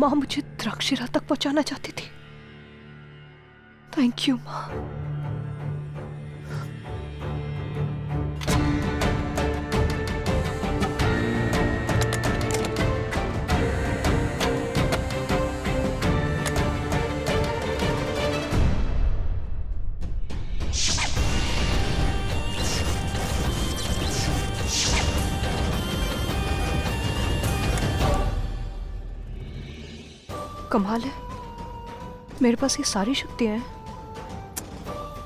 माँ मुझे द्राक्षिरा तक पहुंचाना चाहती थी। थैंक यू माँ। कमाल है, मेरे पास ये सारी शक्तियां हैं।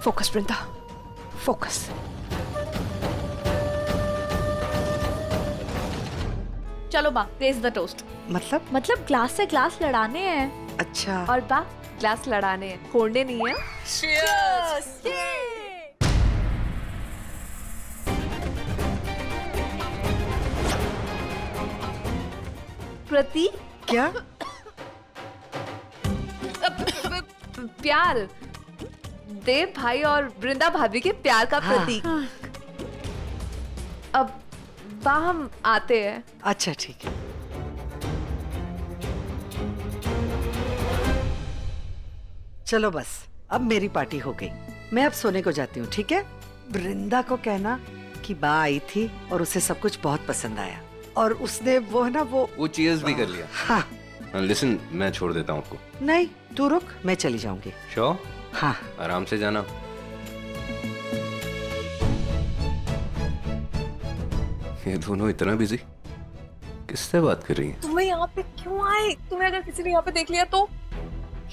फोकस वृंदा, फोकस। चलो बा, रेज द टोस्ट। मतलब ग्लास से ग्लास लड़ाने हैं। अच्छा। और बा, ग्लास लड़ाने हैं, फोड़ने नहीं है। Cheers! प्रतीक, क्या? प्यार, देव भाई और वृंदा भाभी के प्यार का प्रतीक। अब बा, हम आते हैं। अच्छा ठीक है। चलो बस, अब मेरी पार्टी हो गई। मैं अब सोने को जाती हूँ, ठीक है? वृंदा को कहना कि बा आई थी और उसे सब कुछ बहुत पसंद आया और उसने वो चीयर्स भी कर लिया। हाँ। लिसन, मैं छोड़ देता हूँ आपको। नहीं, तू रुक, मैं चली जाऊंगी। श्योर? हाँ। आराम से जाना। ये दोनों इतना बिजी, किससे बात कर रही हैं? तुम्हें यहाँ पे क्यों आए? तुम्हें अगर किसी ने यहाँ पे देख लिया तो?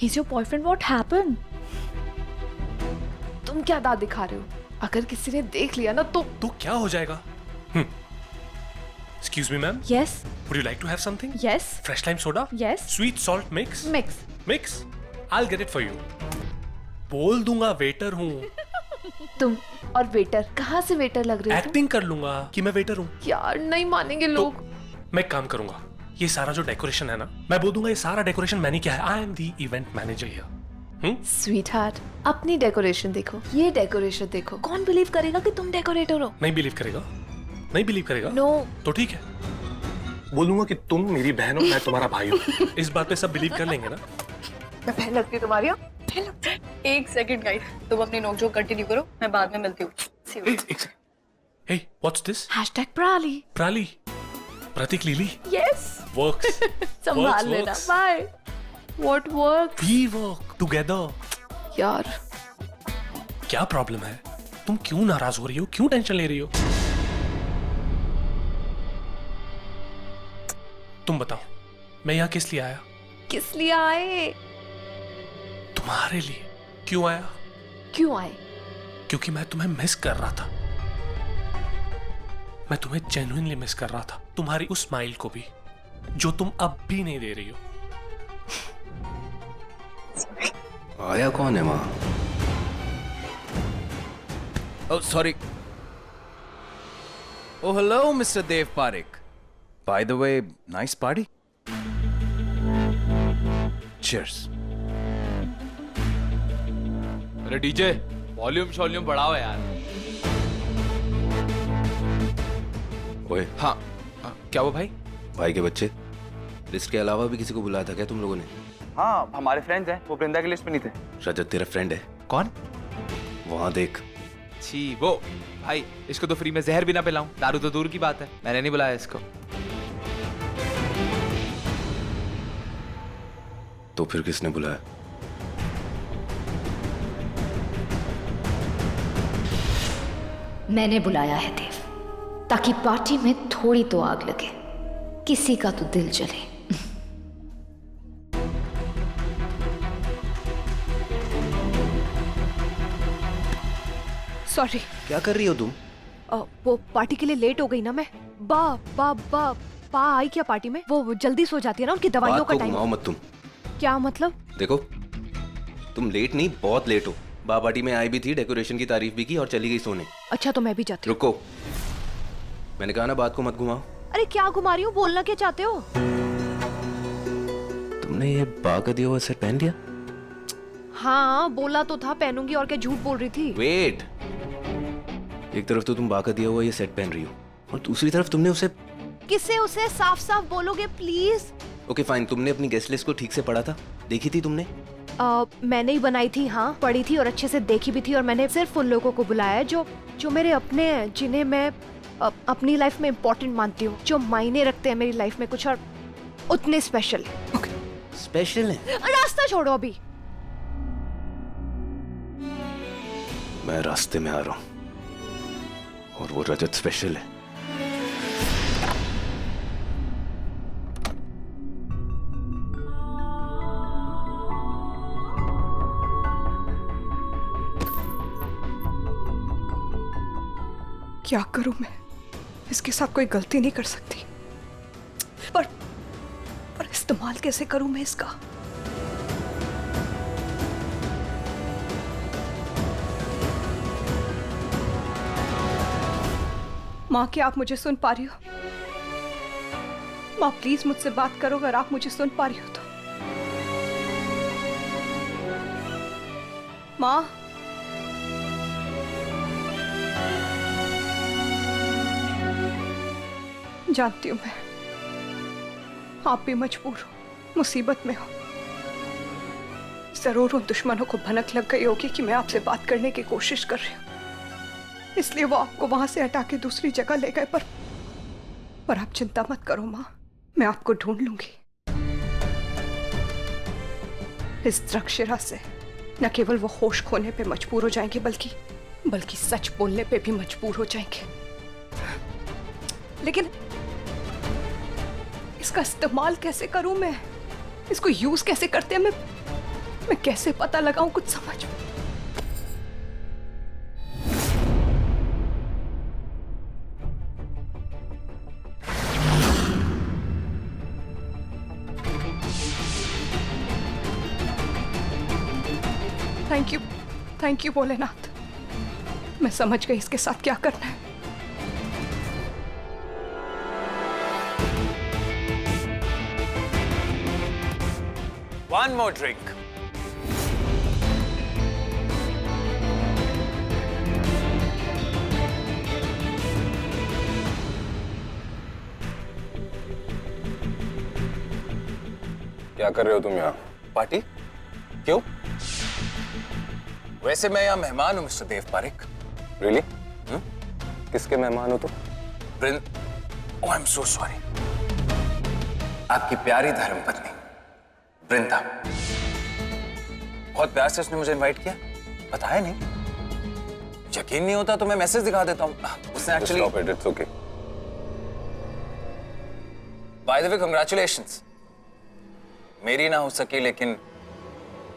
He's your boyfriend. What happened? तुम क्या दांत दिखा रहे हो? अगर किसी ने देख लिया ना तो क्या हो जाएगा? Excuse me, ma'am. Yes. Would you like to have something? Yes. Fresh lime soda? Yes. Sweet salt mix? Mix. I'll get it for you. बोल दूंगा वेटर हूँ। तुम और वेटर, कहाँ से वेटर लग रहे हो? एक्टिंग कर लूंगा कि मैं वेटर हूँ। यार नहीं मानेंगे लोग। मैं एक काम करूंगा, ये सारा जो डेकोरेशन है ना, मैं बोल दूंगा ये सारा डेकोरेशन मैंने किया है। I am the event manager here. Sweet heart, अपनी डेकोरेशन देखो, ये डेकोरेशन देखो। कौन बिलीव करेगा कि तुम डेकोरेटर हो? नहीं बिलीव करेगा? नहीं बिलीव करेगा? नो। तो ठीक है, बोलूंगा कि तुम मेरी बहन हो, मैं तुम्हारा भाई हूँ। इस बात पे सब बिलीव कर लेंगे ना? मैं बहन लगती हूँ तुम्हारी? एक सेकंड गाइस, तुम अपनी नोकझोंक कंटिन्यू करो, मैं बाद में मिलती हूँ। एक सेकंड। Hey, what's this? #प्राली। प्राली, प्रतीक लीली। यस। वर्क्स। संभाल लेना। Bye. What work? We work together. यार क्या प्रॉब्लम है? तुम क्यों नाराज हो रही हो? क्यों टेंशन ले रही हो? तुम बताओ, मैं यहाँ किस लिए आया? किस लिए आए? तुम्हारे लिए। क्यों आया? क्यों आए? क्योंकि मैं तुम्हें मिस कर रहा था। मैं तुम्हें जेन्युइनली मिस कर रहा था, तुम्हारी उस स्माइल को भी, जो तुम अब भी नहीं दे रही हो। आया कौन है वहां? Oh, sorry. Oh, hello, Mr. Dev Parekh. By the way, nice party. Cheers. अरे डीजे, वॉल्यूम बढ़ाओ यार। ओए, हाँ, क्या वो भाई? भाई के बच्चे, लिस्ट के अलावा भी किसी को बुलाया था क्या तुम लोगों ने? हाँ, हमारे फ्रेंड्स हैं, वो वृंदा की लिस्ट में नहीं थे। रजत तेरा फ्रेंड है? कौन? वहां देख। छी, वो भाई, इसको तो फ्री में जहर भी ना पिलाऊं, दारू तो दूर की बात है। मैंने नहीं बुलाया इसको। तो फिर किसने बुलाया? मैंने बुलाया है देव, ताकि पार्टी में थोड़ी तो आग लगे, किसी का तो दिल जले। सॉरी। क्या कर रही हो तुम? वो पार्टी के लिए लेट हो गई ना मैं। बा आई क्या पार्टी में? वो जल्दी सो जाती है ना, उनकी दवाइयों का टाइम। घुमाओ मत तुम। क्या मतलब? देखो, तुम लेट नहीं, बहुत लेट हो। बा पार्टी में आई भी थी, डेकोरेशन की तारीफ भी की और चली गई सोने। अच्छा तो मैं भी जाती हूँ। रुको, मैंने कहा ना बात को मत घुमाओ। अरे क्या घुमा रही हूँ, बोलना क्या चाहते हो? तुमने ये बा का दिया हुआ सेट पहन लिया? हाँ बोला तो था पहनूंगी, और क्या झूठ बोल रही थी? वेट, एक तरफ तो तुम बा का दिया हुआ ये सेट पहन रही हो और दूसरी तरफ तुमने उसे। किससे उसे? साफ साफ बोलोगे प्लीज? ओके फाइन, तुमने अपनी गेस्ट लिस्ट को ठीक से पढ़ा था? देखी थी तुमने? मैंने ही बनाई थी, हाँ पढ़ी थी और अच्छे से देखी भी थी। और मैंने सिर्फ उन लोगों को बुलाया है जो मेरे अपने हैं, जिन्हें मैं अपनी लाइफ में इम्पोर्टेंट मानती हूँ, जो मायने रखते हैं मेरी लाइफ में कुछ, और उतने स्पेशल। स्पेशल है? रास्ता छोड़ो अभी। मैं रास्ते में आ रहा हूँ और वो रजत स्पेशल है। क्या करूं मैं? इसके साथ कोई गलती नहीं कर सकती, पर इस्तेमाल कैसे करूं मैं इसका? माँ, क्या आप मुझे सुन पा रही हो? माँ प्लीज मुझसे बात करो अगर आप मुझे सुन पा रही हो तो। माँ, जानती हूं मैं, आप भी मजबूर हो, मुसीबत में हो। जरूर उन दुश्मनों को भनक लग गई होगी कि मैं आपसे बात करने की कोशिश कर रही हूं, इसलिए वो आपको वहां से हटा के दूसरी जगह ले गए। पर आप चिंता मत करो माँ, मैं आपको ढूंढ लूंगी। इस द्रक्षिरा से न केवल वो होश खोने पे मजबूर हो जाएंगे, बल्कि सच बोलने पे भी मजबूर हो जाएंगे। लेकिन इसका इस्तेमाल कैसे करूं मैं? इसको यूज कैसे करते हैं मैं कैसे पता लगाऊं? कुछ समझ। थैंक यू भोलेनाथ, मैं समझ गई इसके साथ क्या करना है। One more drink. क्या कर रहे हो तुम यहाँ? पार्टी? क्यों? वैसे मैं यहाँ मेहमान हूँ मिस्टर देव पारिक। रियली? किसके मेहमान हो तुम? ओह आई एम सो सॉरी। आपकी प्यारी धर्मपत्नी वृंदा। बहुत प्यार से उसने मुझे इनवाइट किया, बताया नहीं। यकीन नहीं होता तो मैं मैसेज दिखा देता हूँ। उसने actually it's okay. By the way congratulations. मेरी ना हो सकी लेकिन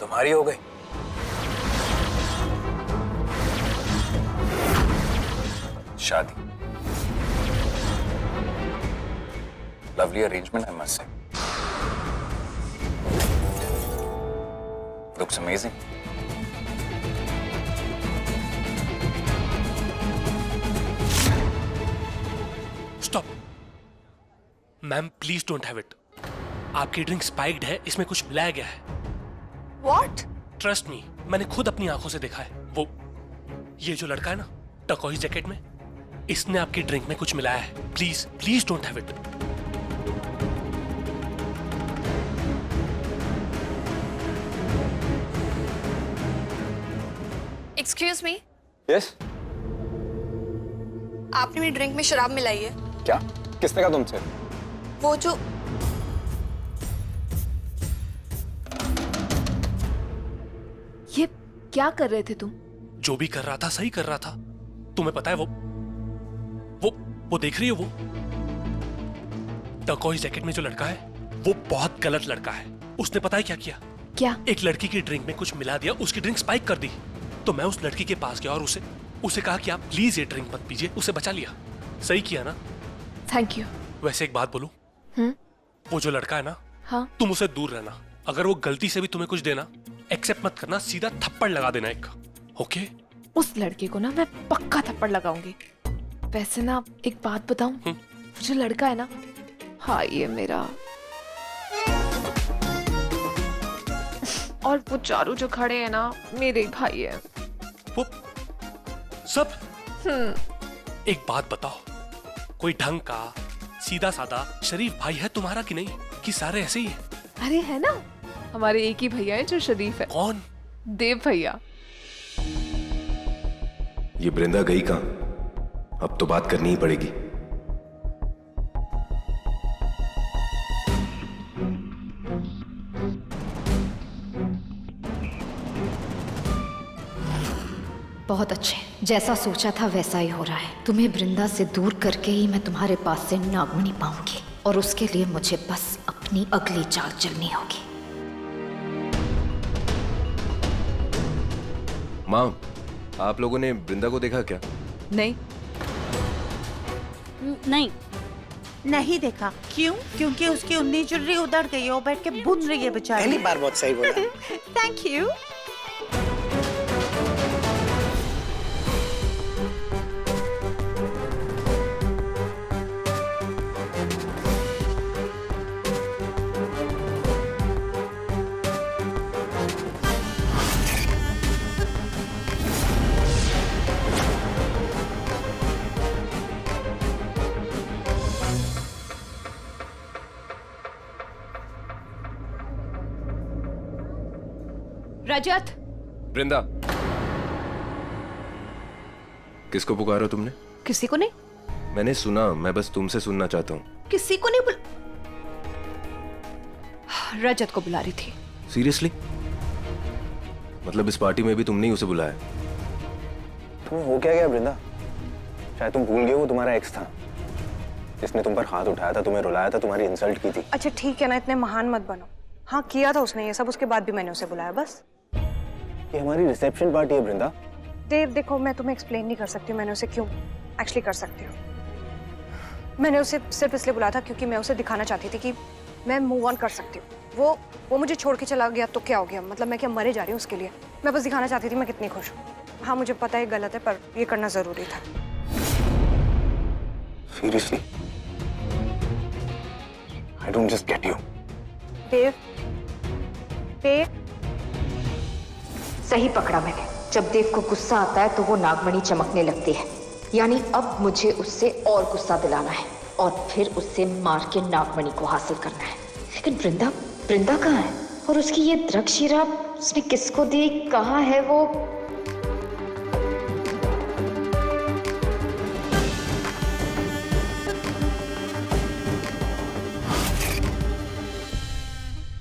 तुम्हारी हो गई। शादी। Lovely arrangement I must say. Looks amazing. Stop ma'am, please don't have it. आपकी ड्रिंक स्पाइक्ड है, इसमें कुछ मिलाया गया है। What? ट्रस्ट मी, मैंने खुद अपनी आंखों से देखा है। ये जो लड़का है ना टर्कोइज जैकेट में, इसने आपकी ड्रिंक में कुछ मिलाया है। Please don't have it. Excuse me, yes? आपने मेरी ड्रिंक में शराब मिलाई है। क्या? किसने कहा तुमसे? वो जो ये क्या कर रहे थे तुम? जो भी कर रहा था सही कर रहा था। तुम्हें पता है वो देख रही है, वो टर्कोइज जैकेट में जो लड़का है वो बहुत गलत लड़का है। उसने पता है क्या किया? क्या? एक लड़की की ड्रिंक में कुछ मिला दिया, उसकी ड्रिंक स्पाइक कर दी। तो मैं उस लड़की के पास गया और उसे कहा कि आप प्लीज ये ड्रिंक मत पीजिए। उसे बचा लिया। सही किया ना? Thank you. वैसे एक बात बोलूं, वो जो लड़का है ना, हाँ? तुम उसे दूर रहना। अगर वो गलती से भी तुम्हें कुछ देना, एक्सेप्ट मत करना, सीधा थप्पड़ लगा देना एक। ओके? उस लड़के को ना मैं पक्का थप्पड़ लगाऊंगी। वैसे ना एक बात बताऊं, वो जो लड़का है ना, हाँ ये मेरा, और वो चारों जो खड़े हैं ना मेरे भाई है। वो सब? एक बात बताओ, कोई ढंग का सीधा साधा शरीफ भाई है तुम्हारा कि नहीं, कि सारे ऐसे ही है? अरे है ना, हमारे एक ही भैया है जो शरीफ है। कौन? देव भैया। ये वृंदा गई कहाँ? अब तो बात करनी ही पड़ेगी। बहुत अच्छे, जैसा सोचा था वैसा ही हो रहा है। तुम्हें वृंदा से दूर करके ही मैं तुम्हारे पास से नागमणि पाऊंगी, और उसके लिए मुझे बस अपनी अगली चाल चलनी होगी। माँ, आप लोगों ने वृंदा को देखा क्या? नहीं। नहीं देखा। क्यों? क्योंकि उसकी उन्नी चुर्री उधड़ गई है, वो बैठ के बुन रही है बेचारी। पहली बार बहुत सही बोला। Thank you. रजत, वृंदा, किसको पुकारा तुमने? किसी को नहीं। मैंने सुना, मैं बस तुमसे सुनना चाहता हूँ। किसी को नहीं रजत को बुला रही थी। सीरियसली? मतलब इस पार्टी में भी तुमने ही उसे बुलाया? तुम्हें हो क्या गया वृंदा? शायद तुम भूल गए वो तुम्हारा एक्स था, जिसने तुम पर हाथ उठाया था, तुम्हें रुलाया था, तुम्हारी इंसल्ट की थी। अच्छा ठीक है ना, इतने महान मत बनो। हाँ किया था उसने ये सब, उसके बाद भी मैंने उसे बुलाया बस। ये हमारी रिसेप्शन पार्टी है वृंदा। देव देखो, मैं तुम्हें एक्सप्लेन नहीं कर सकती मैंने उसे क्यों। एक्चुअली कर सकती हूँ। मैंने उसे सिर्फ इसलिए बुलाया था क्योंकि मैं उसे दिखाना चाहती थी कि मैं मूव ऑन कर सकती हूँ। वो मुझे छोड़ के चला गया तो क्या हो गया, मतलब मैं क्या मरे जा रही हूँ उसके लिए? मैं बस दिखाना चाहती थी मैं कितनी खुश हूँ। हाँ मुझे पता है गलत है, पर ये करना जरूरी था। Seriously? I don't just get you. देव, सही पकड़ा मैंने। जब देव को गुस्सा आता है तो वो नागमणि चमकने लगती है, यानी अब मुझे उससे और गुस्सा दिलाना है और फिर उससे मार के नागमणि को हासिल करना है। लेकिन वृंदा कहाँ है? और उसकी ये द्रक्षशिरा उसने किसको दी, कहाँ है वो?